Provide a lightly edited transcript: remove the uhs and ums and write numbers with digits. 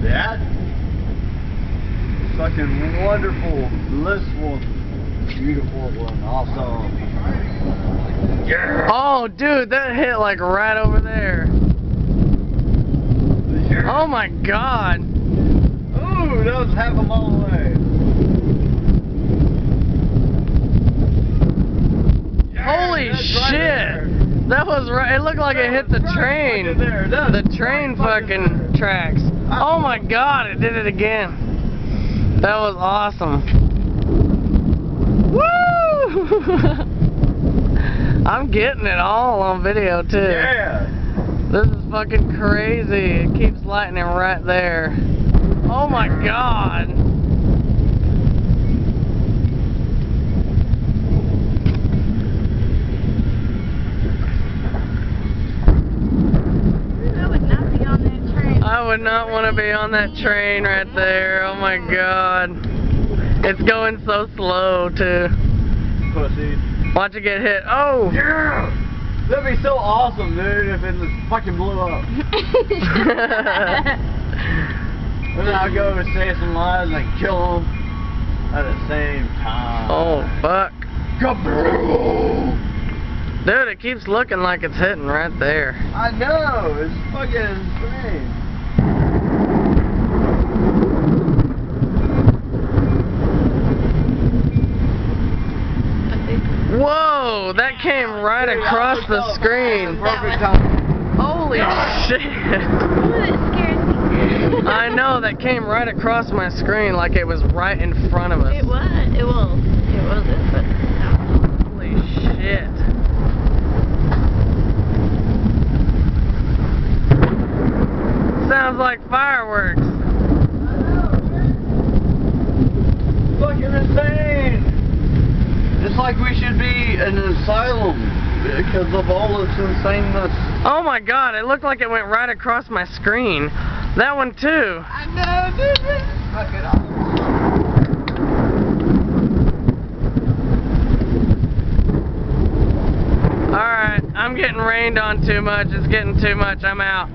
that. Fucking wonderful, blissful, beautiful one. Awesome. Yeah. Oh, dude, that hit like right over there. Yeah. Oh my God. Ooh, that was half a mile away. Holy shit! Right, that was right. It looked like it hit the train. The train fucking tracks. Oh my God! It did it again. That was awesome. Woo! I'm getting it all on video too. Yeah. This is fucking crazy. It keeps lightning right there. Oh my God. I would not want to be on that train right there. Oh my God. It's going so slow too. Pussy. Watch it get hit. Oh! Yeah! That'd be so awesome, dude, if it just fucking blew up. And then I'll go and say some lies and kill them at the same time. Oh, fuck. Kaboom! Dude, it keeps looking like it's hitting right there. I know, it's fucking insane. Whoa, that came right across the screen. Perfect time. Holy shit. It scared me. I know, that came right across my screen like it was right in front of us. It was. It wasn't, but no. Holy shit. Sounds like fireworks. Fucking insane. It's like we should be in an asylum because of all this insaneness. Oh my God, it looked like it went right across my screen. That one too. I know, dude. Fucking awesome. Alright, I'm getting rained on too much. It's getting too much. I'm out.